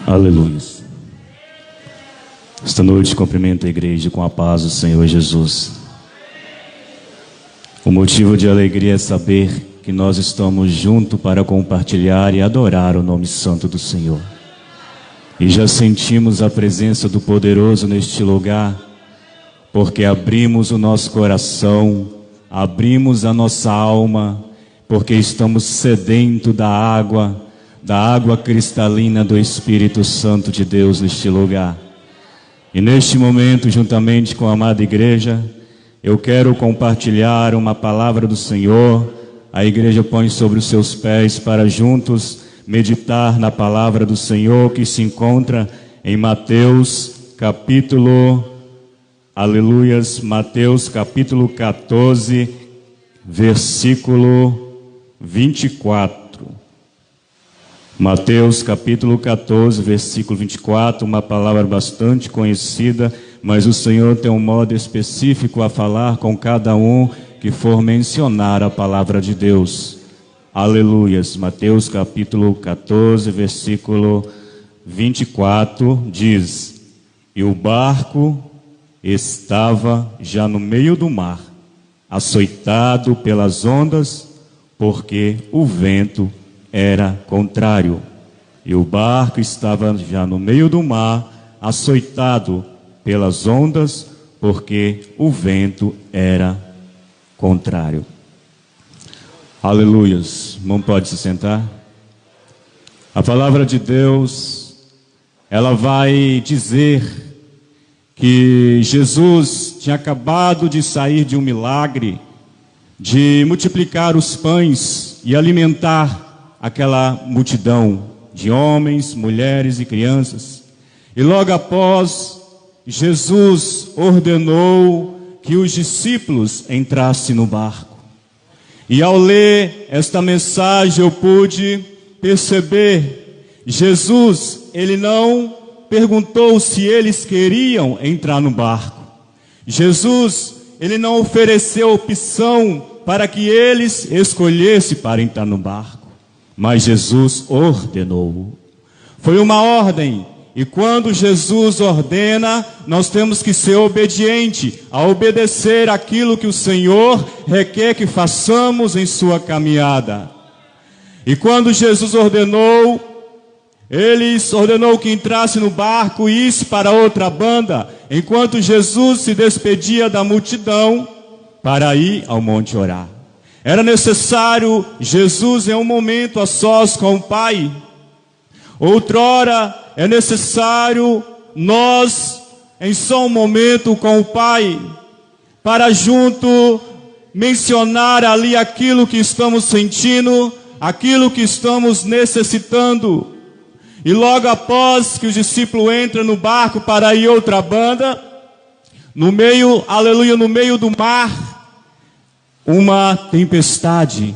Aleluia. Esta noite cumprimento a igreja com a paz do Senhor Jesus. O motivo de alegria é saber que nós estamos juntos para compartilhar e adorar o nome santo do Senhor. E já sentimos a presença do poderoso neste lugar, porque abrimos o nosso coração, abrimos a nossa alma, porque estamos sedentos da água cristalina do Espírito Santo de Deus neste lugar. E neste momento, juntamente com a amada igreja, eu quero compartilhar uma palavra do Senhor. A igreja põe sobre os seus pés para juntos meditar na palavra do Senhor que se encontra em Mateus capítulo, Mateus capítulo 14, versículo 24. Mateus capítulo 14, versículo 24, uma palavra bastante conhecida, mas o Senhor tem um modo específico a falar com cada um que for mencionar a palavra de Deus. Aleluias. Mateus capítulo 14, versículo 24 diz: E o barco estava já no meio do mar, açoitado pelas ondas, porque o vento era contrário. E o barco estava já no meio do mar, açoitado pelas ondas, porque o vento era contrário. Aleluias. Irmão, pode se sentar. A palavra de Deus, ela vai dizer que Jesus tinha acabado de sair de um milagre, de multiplicar os pães e alimentar aquela multidão de homens, mulheres e crianças. E logo após, Jesus ordenou que os discípulos entrassem no barco. E ao ler esta mensagem eu pude perceber, Jesus, ele não perguntou se eles queriam entrar no barco. Jesus, ele não ofereceu opção para que eles escolhessem para entrar no barco. Mas Jesus ordenou. Foi uma ordem. E quando Jesus ordena, nós temos que ser obedientes, a obedecer aquilo que o Senhor requer que façamos em sua caminhada. E quando Jesus ordenou, Ele ordenou que entrasse no barco e isse para outra banda, enquanto Jesus se despedia da multidão para ir ao monte orar. Era necessário Jesus em um momento a sós com o Pai. Outrora é necessário nós em só um momento com o Pai, para junto mencionar ali aquilo que estamos sentindo, aquilo que estamos necessitando. E logo após que os discípulos entram no barco para ir outra banda, no meio do mar, uma tempestade,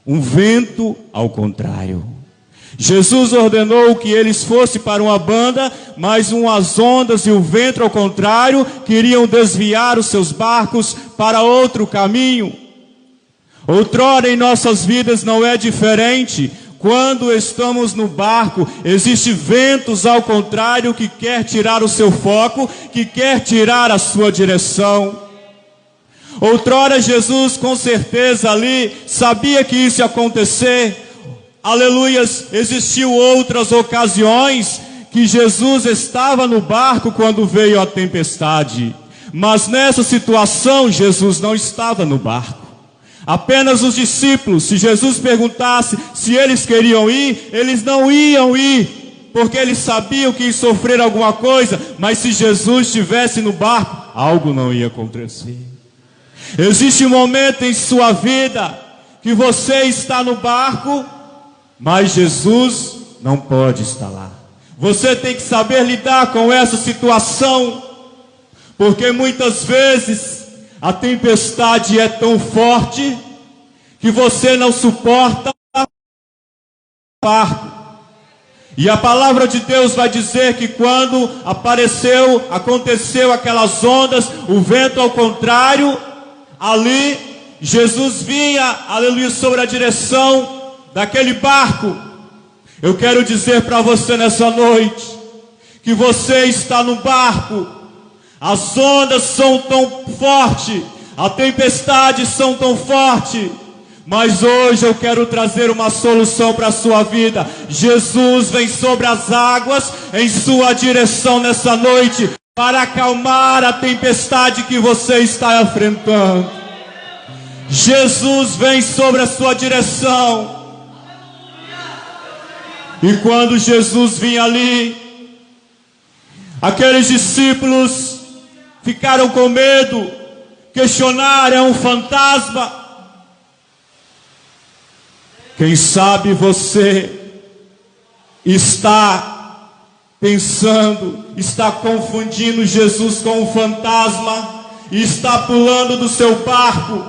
um vento ao contrário. Jesus ordenou que eles fossem para uma banda, mas umas ondas e o vento ao contrário queriam desviar os seus barcos para outro caminho. Outrora em nossas vidas não é diferente. Quando estamos no barco, existem ventos ao contrário que quer tirar o seu foco, que quer tirar a sua direção. Outrora Jesus com certeza ali sabia que isso ia acontecer. Aleluias, existiam outras ocasiões que Jesus estava no barco quando veio a tempestade. Mas nessa situação Jesus não estava no barco. Apenas os discípulos, se Jesus perguntasse se eles queriam ir, eles não iam ir, porque eles sabiam que iam sofrer alguma coisa, mas se Jesus estivesse no barco, algo não ia acontecer. Existe um momento em sua vida que você está no barco, mas Jesus não pode estar lá. Você tem que saber lidar com essa situação, porque muitas vezes a tempestade é tão forte que você não suporta o barco. E a palavra de Deus vai dizer que quando aconteceu aquelas ondas, o vento ao contrário, ali Jesus vinha, aleluia, sobre a direção daquele barco. Eu quero dizer para você nessa noite, que você está no barco, as ondas são tão fortes, a tempestade são tão forte, mas hoje eu quero trazer uma solução para a sua vida. Jesus vem sobre as águas em sua direção nessa noite, para acalmar a tempestade que você está enfrentando. Jesus vem sobre a sua direção. E quando Jesus vinha ali, aqueles discípulos ficaram com medo, questionaram: é um fantasma? Quem sabe você está pensando, está confundindo Jesus com um fantasma e está pulando do seu barco.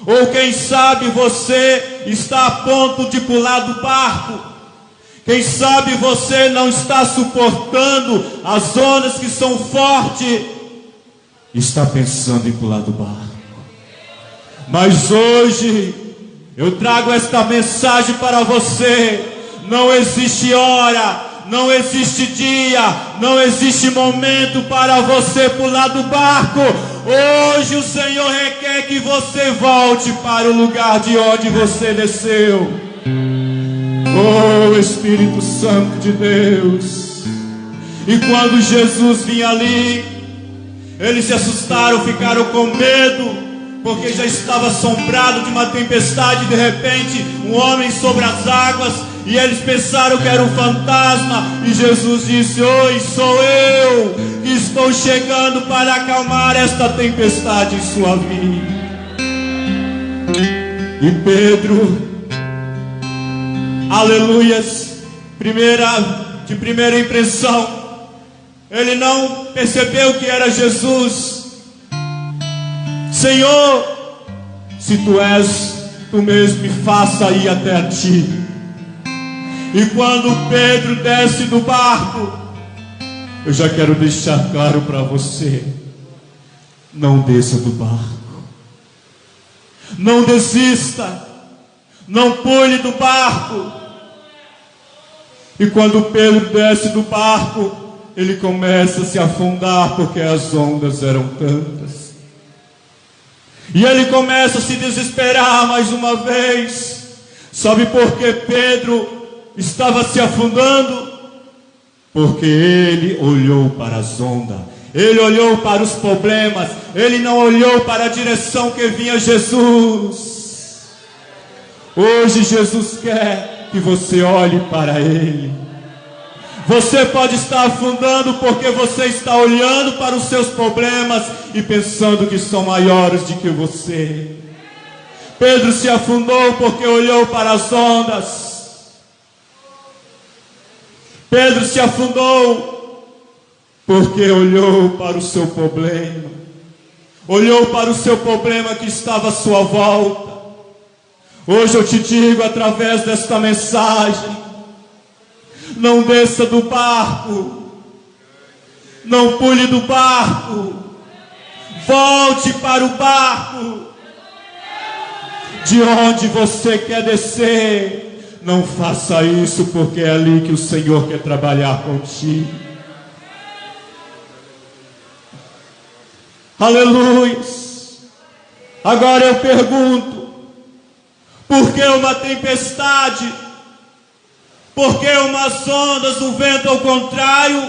Ou quem sabe você está a ponto de pular do barco. Quem sabe você não está suportando as ondas que são fortes, está pensando em pular do barco. Mas hoje eu trago esta mensagem para você. Não existe hora, não existe dia, não existe momento para você pular do barco. Hoje o Senhor requer que você volte para o lugar de onde você desceu. Oh, Espírito Santo de Deus. E quando Jesus vinha ali, eles se assustaram, ficaram com medo, porque já estava assombrado de uma tempestade. De repente, um homem sobre as águas, e eles pensaram que era um fantasma. E Jesus disse: oi, sou eu que estou chegando para acalmar esta tempestade em sua vida. E Pedro, aleluias, de primeira impressão, ele não percebeu que era Jesus. Senhor, se tu és tu mesmo, me faça ir até a ti. E quando Pedro desce do barco, eu já quero deixar claro para você: não desça do barco, não desista, não pule do barco. E quando Pedro desce do barco, ele começa a se afundar, porque as ondas eram tantas. E ele começa a se desesperar mais uma vez. Sabe por que Pedro estava se afundando? Porque ele olhou para as ondas, ele olhou para os problemas, ele não olhou para a direção que vinha Jesus. Hoje Jesus quer que você olhe para Ele. Você pode estar afundando porque você está olhando para os seus problemas e pensando que são maiores do que você. Pedro se afundou porque olhou para as ondas. Pedro se afundou porque olhou para o seu problema. Olhou para o seu problema que estava à sua volta. Hoje eu te digo através desta mensagem: não desça do barco, não pule do barco, volte para o barco. De onde você quer descer, não faça isso, porque é ali que o Senhor quer trabalhar contigo. Aleluia. Agora eu pergunto: por que uma tempestade? Por que umas ondas, o vento ao contrário?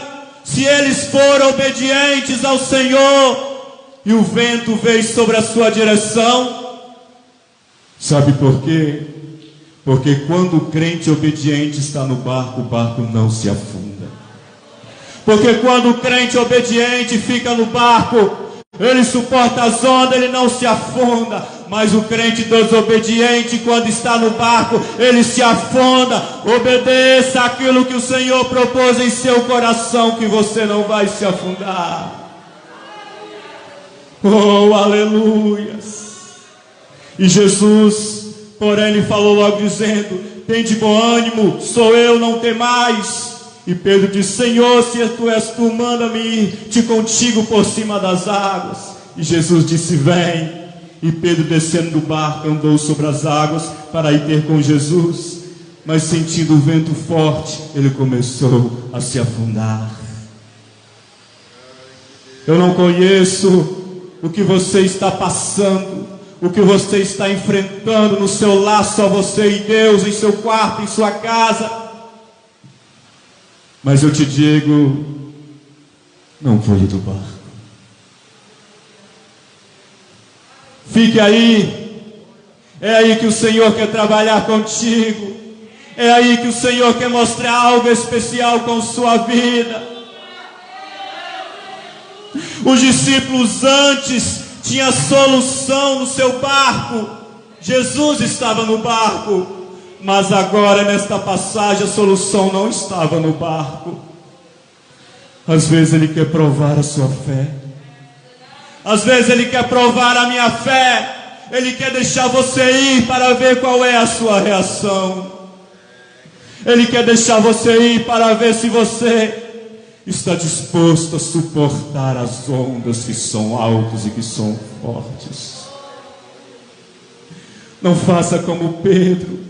Se eles foram obedientes ao Senhor e o vento veio sobre a sua direção. Sabe por quê? Porque quando o crente obediente está no barco, o barco não se afunda. Porque quando o crente obediente fica no barco, ele suporta as ondas, ele não se afunda. Mas o crente desobediente, quando está no barco, ele se afunda. Obedeça aquilo que o Senhor propôs em seu coração, que você não vai se afundar. Oh, aleluias. E Jesus, porém, lhe falou logo dizendo: tem de bom ânimo, sou eu, não temais. E Pedro disse: Senhor, se tu és tu, manda-me ir te contigo por cima das águas. E Jesus disse: vem. E Pedro, descendo do barco, andou sobre as águas para ir ter com Jesus. mas sentindo o vento forte, ele começou a se afundar. Eu não conheço o que você está passando, o que você está enfrentando no seu laço a você e Deus, em seu quarto, em sua casa. Mas eu te digo, não pule do barco. Fique aí. É aí que o Senhor quer trabalhar contigo. É aí que o Senhor quer mostrar algo especial com sua vida. Os discípulos antes tinham solução no seu barco. Jesus estava no barco. Mas agora nesta passagem a solução não estava no barco. Às vezes Ele quer provar a sua fé. Às vezes Ele quer provar a minha fé. Ele quer deixar você ir para ver qual é a sua reação. Ele quer deixar você ir para ver se você está disposto a suportar as ondas que são altas e que são fortes. Não faça como Pedro.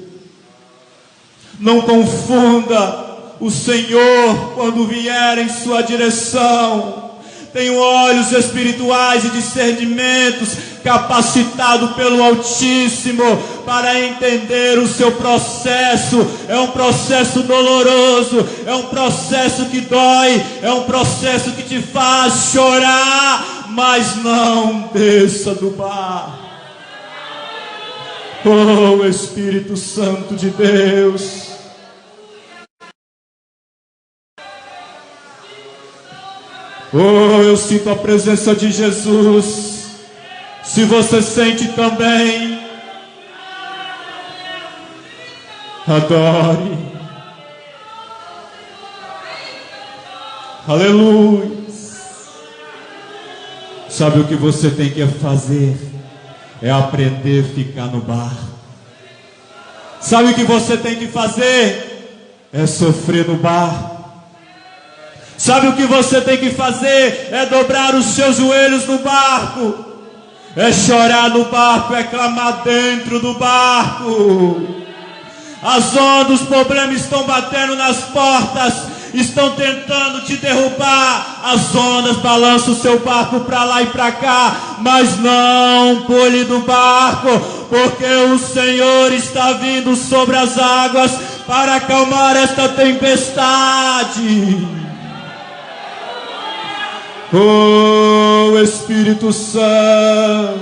Não confunda o Senhor quando vier em sua direção. Tenha olhos espirituais e discernimentos capacitado pelo Altíssimo para entender o seu processo. É um processo doloroso, é um processo que dói, é um processo que te faz chorar, mas não desça do barco. Oh, Espírito Santo de Deus, oh, eu sinto a presença de Jesus. Se você sente também, adore. Aleluia. Sabe o que você tem que fazer? É aprender a ficar no barco. Sabe o que você tem que fazer? É sofrer no barco. Sabe o que você tem que fazer? É dobrar os seus joelhos no barco. É chorar no barco, é clamar dentro do barco. As ondas, os problemas estão batendo nas portas, estão tentando te derrubar. As ondas balançam o seu barco para lá e para cá, mas não pule do barco, porque o Senhor está vindo sobre as águas para acalmar esta tempestade. Oh, Espírito Santo,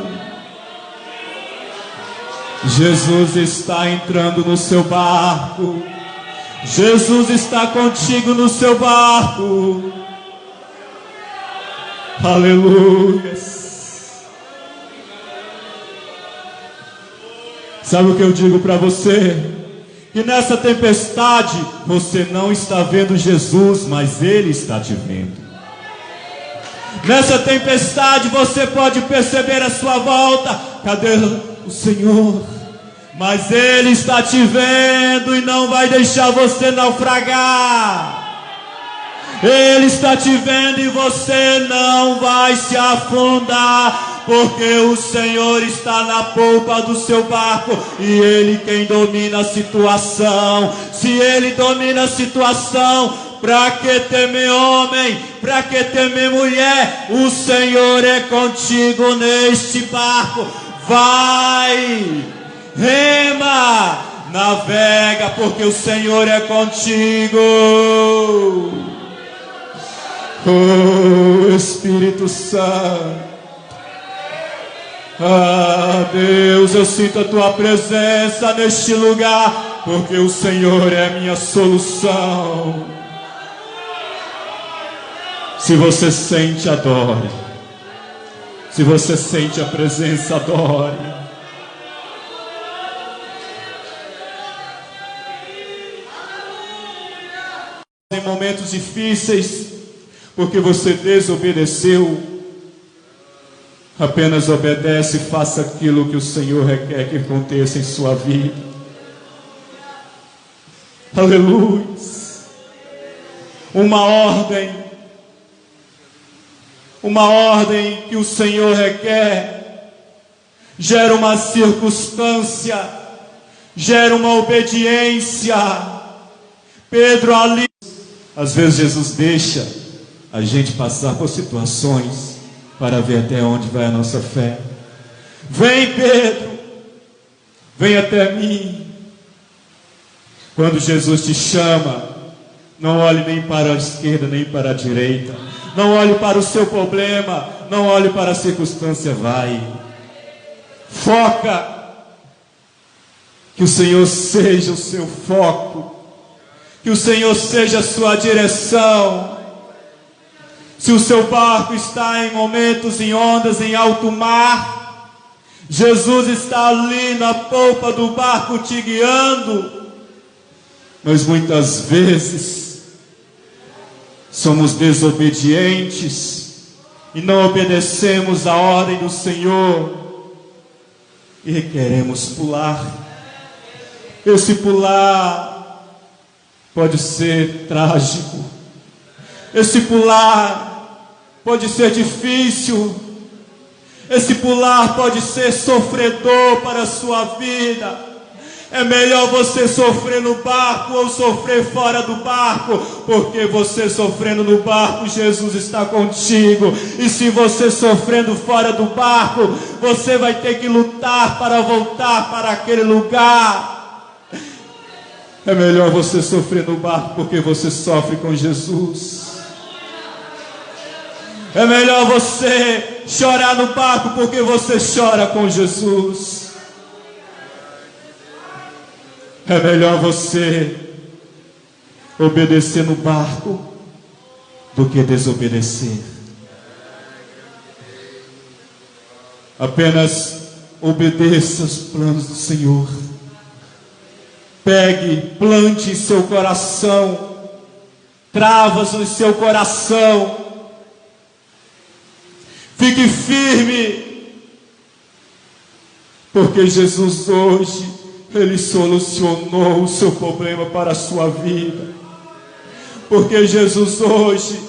Jesus está entrando no seu barco. Jesus está contigo no seu barco. Aleluia. Sabe o que eu digo para você? Que nessa tempestade você não está vendo Jesus, mas Ele está te vendo. Nessa tempestade você pode perceber a sua volta. Cadê o Senhor? Mas Ele está te vendo e não vai deixar você naufragar. Ele está te vendo e você não vai se afundar, porque o Senhor está na polpa do seu barco e Ele quem domina a situação. Se Ele domina a situação, para que temer homem? Para que temer mulher? O Senhor é contigo neste barco. Vai, rema, navega, porque o Senhor é contigo. Oh, Espírito Santo. Ah, Deus, eu sinto a Tua presença neste lugar, porque o Senhor é a minha solução. Se você sente, adore. Se você sente a presença, adore. Em momentos difíceis, porque você desobedeceu, apenas obedece e faça aquilo que o Senhor requer que aconteça em sua vida. Aleluia. Uma ordem que o Senhor requer, gera uma circunstância, gera uma obediência. Pedro ali, às vezes Jesus deixa a gente passar por situações para ver até onde vai a nossa fé. Vem, Pedro, vem até mim. Quando Jesus te chama, não olhe nem para a esquerda nem para a direita, não olhe para o seu problema, não olhe para a circunstância, vai, foca. Que o Senhor seja o seu foco, que o Senhor seja a sua direção. Se o seu barco está em momentos, em ondas, em alto mar, Jesus está ali na polpa do barco te guiando. Mas muitas vezes somos desobedientes e não obedecemos a ordem do Senhor e queremos pular. Esse pular pode ser trágico, esse pular pode ser difícil, esse pular pode ser sofredor para a sua vida. É melhor você sofrer no barco ou sofrer fora do barco, porque você sofrendo no barco, Jesus está contigo. E se você sofrendo fora do barco, você vai ter que lutar para voltar para aquele lugar. É melhor você sofrer no barco, porque você sofre com Jesus. É melhor você chorar no barco, porque você chora com Jesus. É melhor você obedecer no barco do que desobedecer. Apenas obedeça os planos do Senhor. Pegue, plante em seu coração travas no seu coração. Fique firme, porque Jesus hoje Ele solucionou o seu problema para a sua vida. Porque Jesus hoje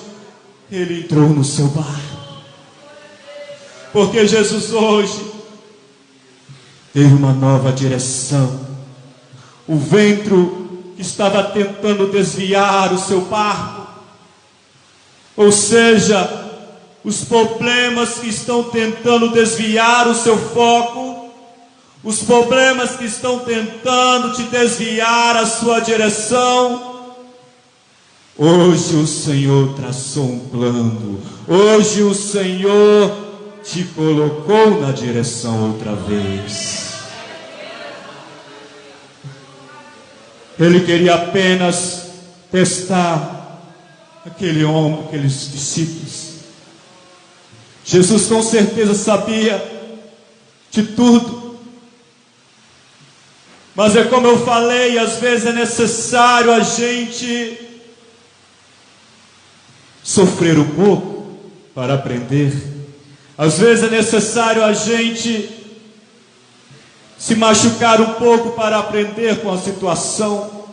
Ele entrou no seu barco. Porque Jesus hoje teve uma nova direção. O vento que estava tentando desviar o seu barco, ou seja, os problemas que estão tentando desviar o seu foco, os problemas que estão tentando te desviar a sua direção, hoje o Senhor traçou um plano. Hoje o Senhor te colocou na direção outra vez. Ele queria apenas testar aquele homem, aqueles discípulos. Jesus com certeza sabia de tudo. Mas é como eu falei, às vezes é necessário a gente sofrer um pouco para aprender. Às vezes é necessário a gente se machucar um pouco para aprender com a situação.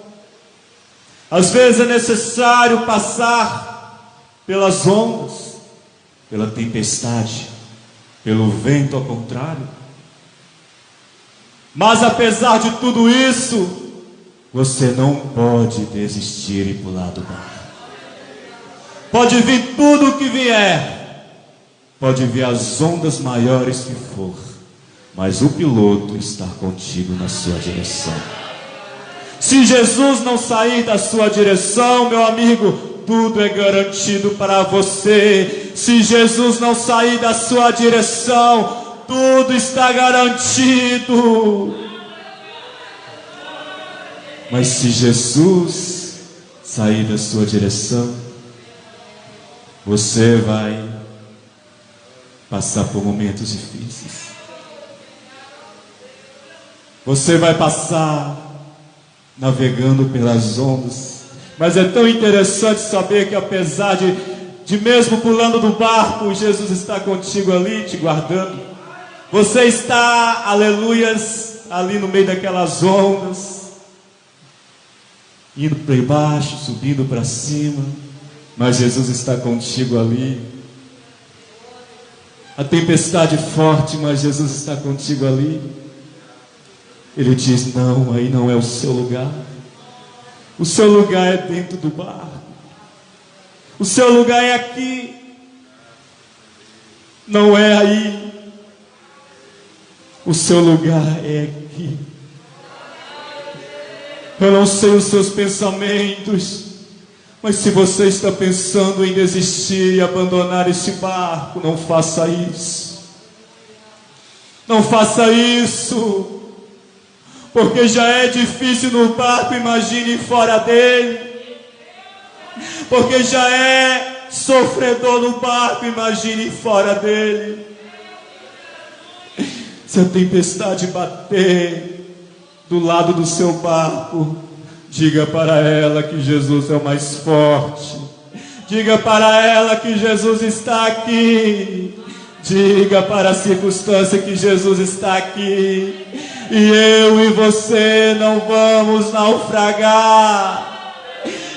Às vezes é necessário passar pelas ondas, pela tempestade, pelo vento ao contrário. Mas apesar de tudo isso, você não pode desistir e pular do barco. Pode vir tudo o que vier, pode vir as ondas maiores que for, mas o piloto está contigo na sua direção. Se Jesus não sair da sua direção, meu amigo, tudo é garantido para você. Se Jesus não sair da sua direção, tudo está garantido. Mas se Jesus sair da sua direção, você vai passar por momentos difíceis. Você vai passar navegando pelas ondas. Mas é tão interessante saber que apesar de mesmo pulando do barco, Jesus está contigo ali, te guardando. Você está, aleluias, ali no meio daquelas ondas, indo para baixo, subindo para cima, mas Jesus está contigo ali. A tempestade forte, mas Jesus está contigo ali. Ele diz: não, aí não é o seu lugar. O seu lugar é dentro do barco. O seu lugar é aqui. Não é aí. O seu lugar é aqui. Eu não sei os seus pensamentos, mas se você está pensando em desistir e abandonar esse barco, não faça isso. Não faça isso. Porque já é difícil no barco, imagine fora dele. Porque já é sofredor no barco, imagine fora dele. Se a tempestade bater do lado do seu barco, diga para ela que Jesus é o mais forte. Diga para ela que Jesus está aqui. Diga para a circunstância que Jesus está aqui. E eu e você não vamos naufragar.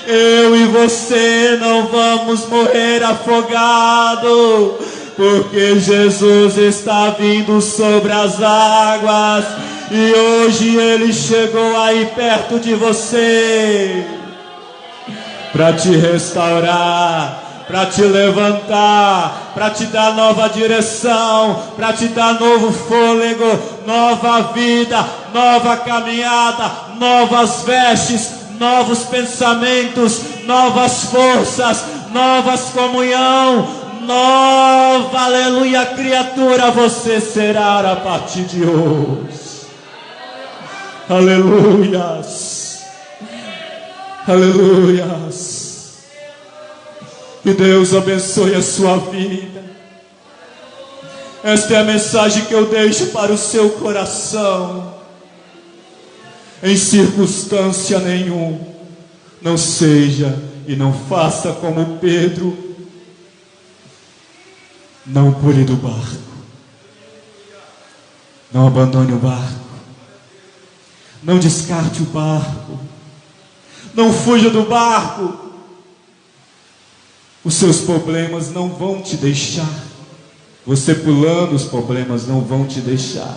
Eu e você não vamos morrer afogado, porque Jesus está vindo sobre as águas. E hoje Ele chegou aí perto de você para te restaurar, para te levantar, para te dar nova direção, para te dar novo fôlego, nova vida, nova caminhada, novas vestes, novos pensamentos, novas forças, novas comunhão, nova, aleluia, criatura você será a partir de hoje. Aleluias, aleluias. Que Deus abençoe a sua vida. Esta é a mensagem que eu deixo para o seu coração. Em circunstância nenhuma, não seja e não faça como Pedro. Não pule do barco. Não abandone o barco. Não descarte o barco. Não fuja do barco. Os seus problemas não vão te deixar. Você pulando os problemas não vão te deixar.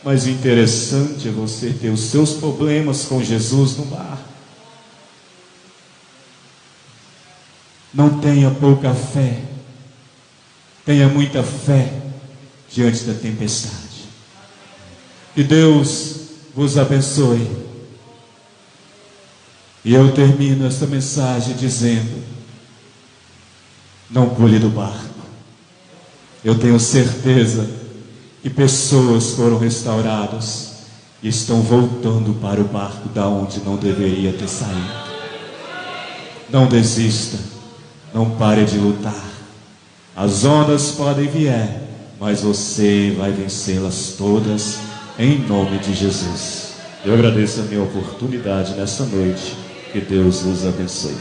Mas o interessante é você ter os seus problemas com Jesus no barco. Não tenha pouca fé. Tenha muita fé diante da tempestade. Que Deus vos abençoe. E eu termino esta mensagem dizendo: não pule do barco. Eu tenho certeza que pessoas foram restauradas e estão voltando para o barco da onde não deveria ter saído. Não desista, não pare de lutar. As ondas podem vir, mas você vai vencê-las todas em nome de Jesus. Eu agradeço a minha oportunidade nessa noite. Que Deus nos abençoe.